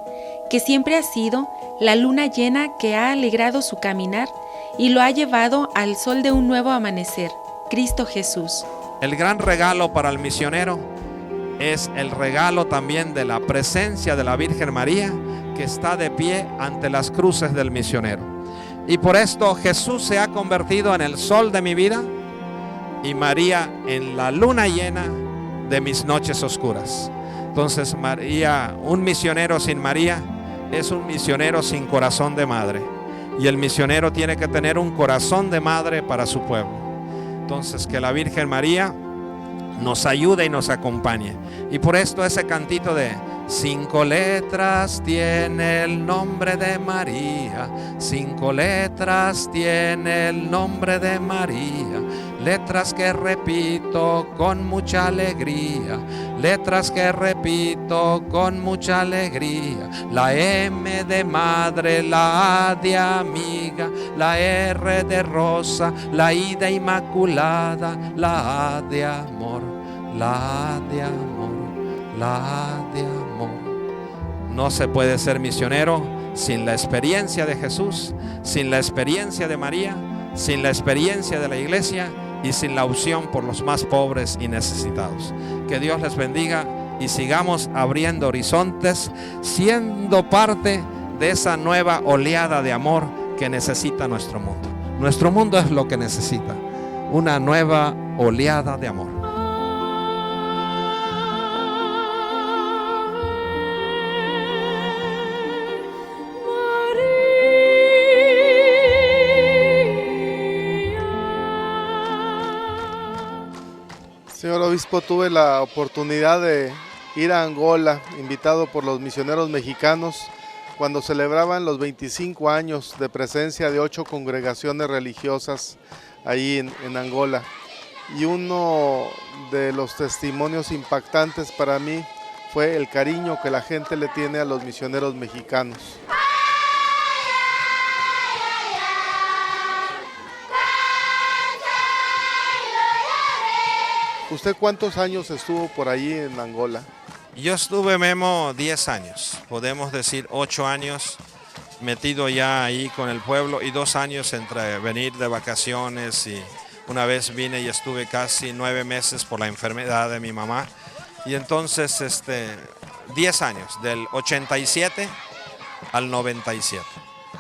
que siempre ha sido la luna llena que ha alegrado su caminar y lo ha llevado al sol de un nuevo amanecer, Cristo Jesús. El gran regalo para el misionero es el regalo también de la presencia de la Virgen María, que está de pie ante las cruces del misionero. Y por esto Jesús se ha convertido en el sol de mi vida y María en la luna llena de mis noches oscuras. Entonces María, un misionero sin María es un misionero sin corazón de madre, y el misionero tiene que tener un corazón de madre para su pueblo. Entonces que la Virgen María nos ayude y nos acompañe. Y por esto ese cantito de 5 letras tiene el nombre de María, 5 letras tiene el nombre de María, letras que repito con mucha alegría, letras que repito con mucha alegría. La M de madre, la A de amiga, la R de rosa, la I de inmaculada, la A de amor, la A de amor, la A de amor. No se puede ser misionero sin la experiencia de Jesús, sin la experiencia de María, sin la experiencia de la Iglesia y sin la unción por los más pobres y necesitados. Que Dios les bendiga y sigamos abriendo horizontes, siendo parte de esa nueva oleada de amor que necesita nuestro mundo. Nuestro mundo es lo que necesita, una nueva oleada de amor. Señor obispo, tuve la oportunidad de ir a Angola, invitado por los misioneros mexicanos, cuando celebraban los 25 años de presencia de 8 congregaciones religiosas ahí en Angola. Y uno de los testimonios impactantes para mí fue el cariño que la gente le tiene a los misioneros mexicanos. ¿Usted cuántos años estuvo por allí en Angola? Yo estuve, Memo, 10 años, podemos decir 8 años metido ya ahí con el pueblo y 2 años entre venir de vacaciones, y una vez vine y estuve casi 9 meses por la enfermedad de mi mamá. Y entonces 10 años, del 87 al 97.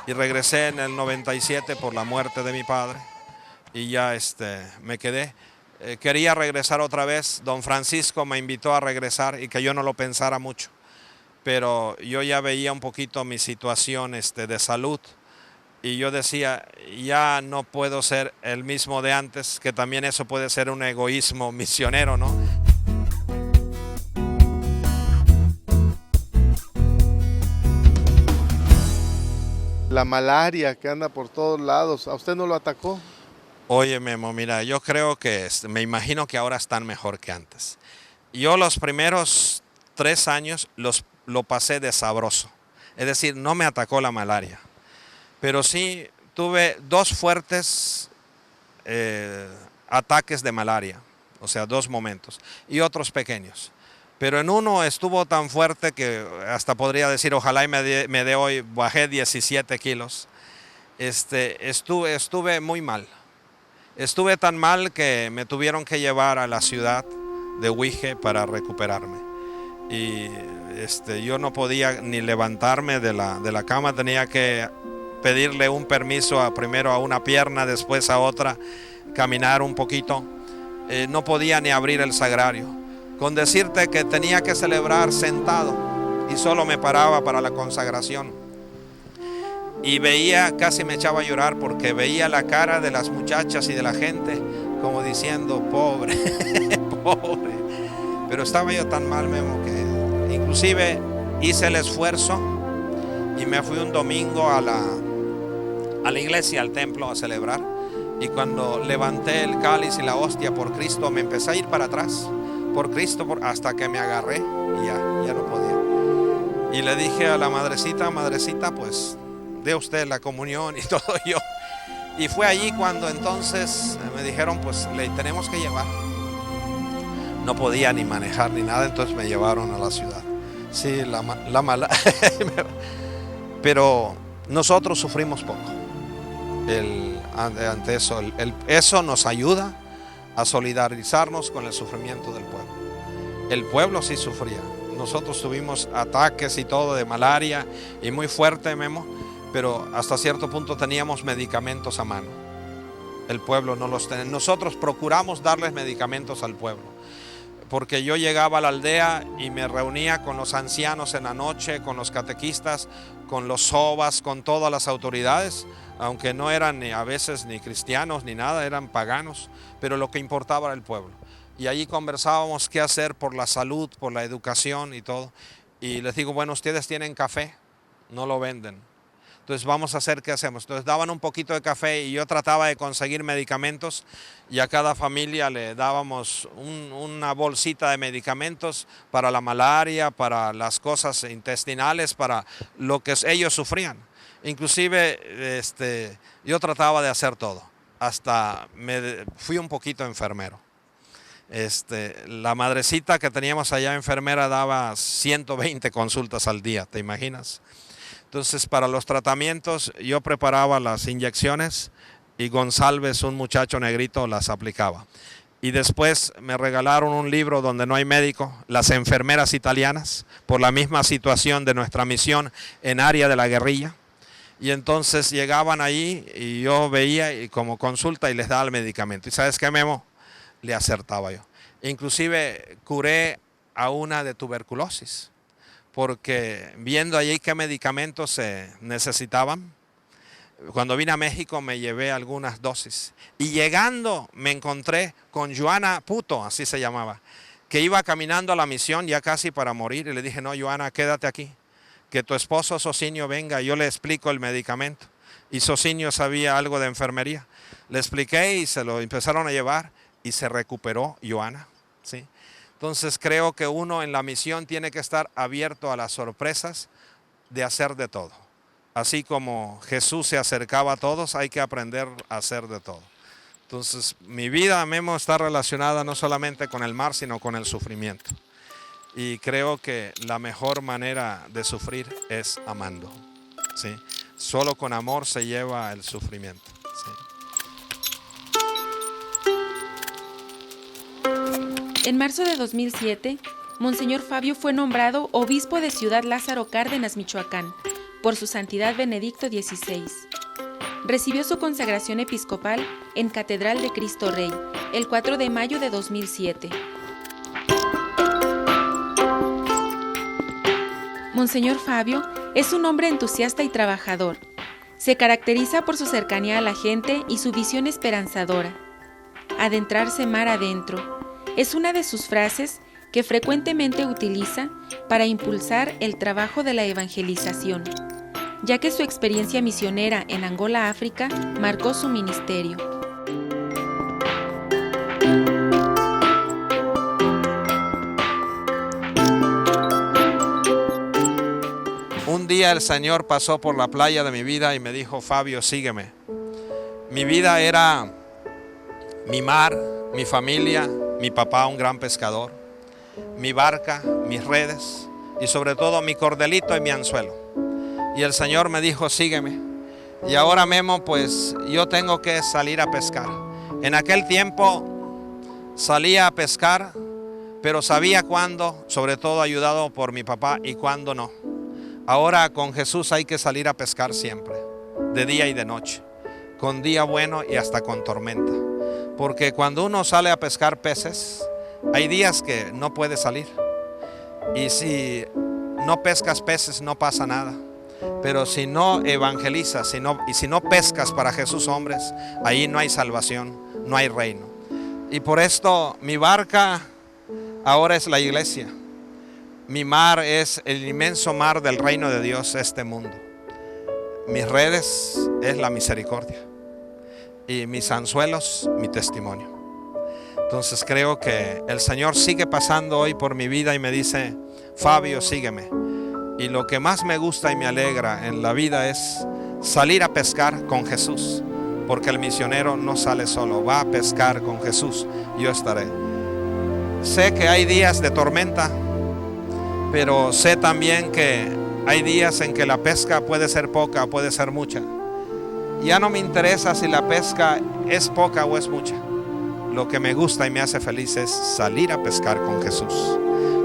Y regresé en el 97 por la muerte de mi padre y ya me quedé. Quería regresar otra vez, don Francisco me invitó a regresar y que yo no lo pensara mucho, pero yo ya veía un poquito mi situación de salud y yo decía, ya no puedo ser el mismo de antes, que también eso puede ser un egoísmo misionero, ¿no? La malaria que anda por todos lados, ¿a usted no lo atacó? Oye, Memo, mira, yo creo que, me imagino que ahora están mejor que antes. Yo los primeros 3 años lo pasé de sabroso. Es decir, no me atacó la malaria. Pero sí tuve 2 fuertes ataques de malaria. O sea, 2 momentos. Y otros pequeños. Pero en uno estuvo tan fuerte que hasta podría decir, ojalá y me dé hoy, bajé 17 kilos. Estuve muy mal. Estuve tan mal que me tuvieron que llevar a la ciudad de Huije para recuperarme. Y yo no podía ni levantarme de la cama, tenía que pedirle un permiso primero a una pierna, después a otra, caminar un poquito. No podía ni abrir el sagrario. Con decirte que tenía que celebrar sentado y solo me paraba para la consagración. Y veía, casi me echaba a llorar porque veía la cara de las muchachas y de la gente como diciendo, pobre, pobre. Pero estaba yo tan mal, Memo, que inclusive hice el esfuerzo y me fui un domingo a la iglesia, al templo, a celebrar. Y cuando levanté el cáliz y la hostia por Cristo, me empecé a ir para atrás, por Cristo, hasta que me agarré y ya no podía. Y le dije a la madrecita, pues dé usted la comunión y todo yo. Y fue allí cuando entonces me dijeron, pues le tenemos que llevar. No podía ni manejar ni nada, entonces me llevaron a la ciudad. Sí, la mala. Pero nosotros sufrimos poco. Ante eso, eso nos ayuda a solidarizarnos con el sufrimiento del pueblo. El pueblo sí sufría. Nosotros tuvimos ataques y todo de malaria y muy fuerte, Memo, pero hasta cierto punto teníamos medicamentos a mano. El pueblo no los tenía. Nosotros procuramos darles medicamentos al pueblo, porque yo llegaba a la aldea y me reunía con los ancianos en la noche, con los catequistas, con los sobas, con todas las autoridades, aunque no eran a veces ni cristianos ni nada, eran paganos, pero lo que importaba era el pueblo. Y allí conversábamos qué hacer por la salud, por la educación y todo. Y les digo, bueno, ustedes tienen café, no lo venden. Entonces vamos a hacer qué hacemos. Entonces daban un poquito de café y yo trataba de conseguir medicamentos y a cada familia le dábamos una bolsita de medicamentos para la malaria, para las cosas intestinales, para lo que ellos sufrían. Inclusive yo trataba de hacer todo. Hasta fui un poquito enfermero. La madrecita que teníamos allá enfermera daba 120 consultas al día, ¿te imaginas? Entonces para los tratamientos yo preparaba las inyecciones y González, un muchacho negrito, las aplicaba. Y después me regalaron un libro donde no hay médico, Las enfermeras italianas, por la misma situación de nuestra misión en área de la guerrilla. Y entonces llegaban allí y yo veía y como consulta y les daba el medicamento. ¿Y sabes qué, Memo? Le acertaba yo. Inclusive curé a una de tuberculosis, porque viendo allí qué medicamentos se necesitaban, cuando vine a México me llevé algunas dosis. Y llegando me encontré con Joana Puto, así se llamaba, que iba caminando a la misión ya casi para morir. Y le dije, no, Joana, quédate aquí, que tu esposo Socinio venga, yo le explico el medicamento. Y Socinio sabía algo de enfermería. Le expliqué y se lo empezaron a llevar y se recuperó Joana, ¿sí? Entonces creo que uno en la misión tiene que estar abierto a las sorpresas de hacer de todo. Así como Jesús se acercaba a todos, hay que aprender a hacer de todo. Entonces mi vida, Memo, está relacionada no solamente con el mar, sino con el sufrimiento. Y creo que la mejor manera de sufrir es amando, ¿sí? Solo con amor se lleva el sufrimiento, ¿sí? En marzo de 2007, Monseñor Fabio fue nombrado obispo de Ciudad Lázaro Cárdenas, Michoacán, por su santidad Benedicto XVI. Recibió su consagración episcopal en Catedral de Cristo Rey, el 4 de mayo de 2007. Monseñor Fabio es un hombre entusiasta y trabajador. Se caracteriza por su cercanía a la gente y su visión esperanzadora. Adentrarse mar adentro es una de sus frases que frecuentemente utiliza para impulsar el trabajo de la evangelización, ya que su experiencia misionera en Angola, África, marcó su ministerio. Un día el Señor pasó por la playa de mi vida y me dijo: Fabio, sígueme. Mi vida era mi mar, mi familia, mi papá, un gran pescador, mi barca, mis redes y sobre todo mi cordelito y mi anzuelo. Y el Señor me dijo: sígueme. Y ahora, Memo, pues yo tengo que salir a pescar. En aquel tiempo salía a pescar, pero sabía cuándo, sobre todo ayudado por mi papá, y cuándo no. Ahora con Jesús hay que salir a pescar siempre, de día y de noche, con día bueno y hasta con tormenta. Porque cuando uno sale a pescar peces, hay días que no puede salir. Y si no pescas peces no pasa nada. Pero si no evangelizas y si no pescas para Jesús hombres, ahí no hay salvación, no hay reino. Y por esto mi barca ahora es la iglesia. Mi mar es el inmenso mar del reino de Dios, este mundo. Mis redes es la misericordia. Y mis anzuelos, mi testimonio. Entonces creo que el Señor sigue pasando hoy por mi vida y me dice: Fabio, sígueme. Y lo que más me gusta y me alegra en la vida es salir a pescar con Jesús. Porque el misionero no sale solo, va a pescar con Jesús. Yo estaré. Sé que hay días de tormenta, pero sé también que hay días en que la pesca puede ser poca o puede ser mucha. Ya no me interesa si la pesca es poca o es mucha. Lo que me gusta y me hace feliz es salir a pescar con Jesús.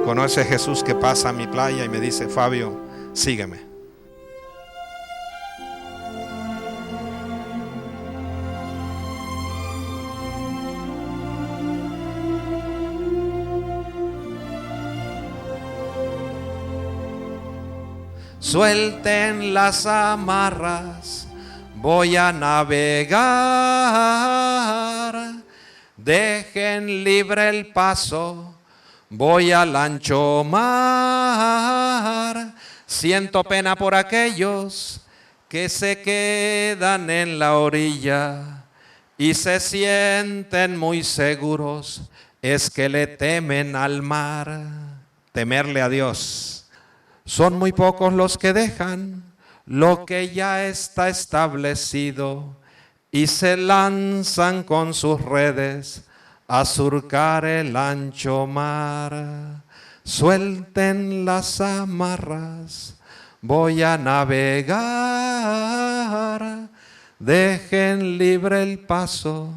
Con ese Jesús que pasa a mi playa y me dice: Fabio, sígueme. Suelten las amarras, voy a navegar. Dejen libre el paso, voy al ancho mar. Siento pena por aquellos que se quedan en la orilla y se sienten muy seguros, es que le temen al mar. Temerle a Dios. Son muy pocos los que dejan lo que ya está establecido y se lanzan con sus redes a surcar el ancho mar. Suelten las amarras, voy a navegar. Dejen libre el paso,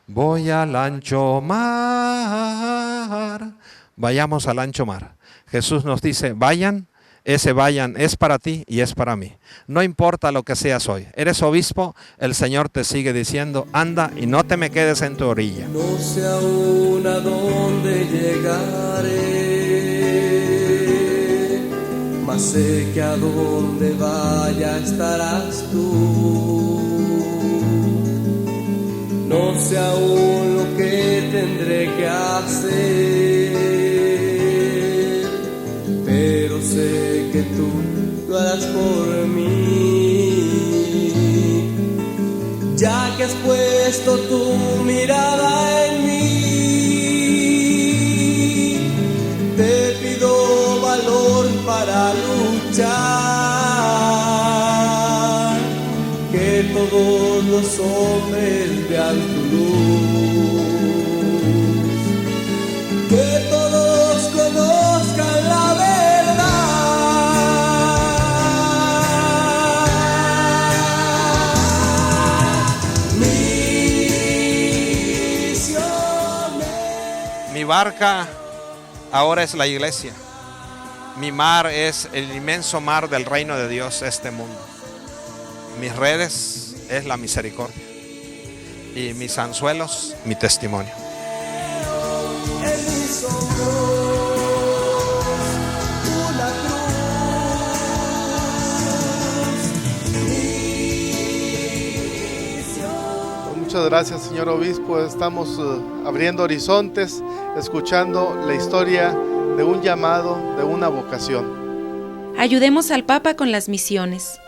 voy al ancho mar. Vayamos al ancho mar. Jesús nos dice: vayan. Ese vayan es para ti y es para mí. No importa lo que seas hoy. Eres obispo, el Señor te sigue diciendo: anda y no te me quedes en tu orilla. No sé aún a dónde llegaré, mas sé que a donde vaya estarás tú. No sé aún lo que tendré que hacer, pero sé que tú lo harás por mí, ya que has puesto tu mirada en mí. Te pido valor para luchar, que todos los hombres vean tu luz, que todos conozcan la verdad. Mi barca ahora es la iglesia. Mi mar es el inmenso mar del reino de Dios, este mundo. Mis redes es la misericordia. Y mis anzuelos, mi testimonio. Muchas gracias, señor obispo. Estamos abriendo horizontes, escuchando la historia de un llamado, de una vocación. Ayudemos al Papa con las misiones.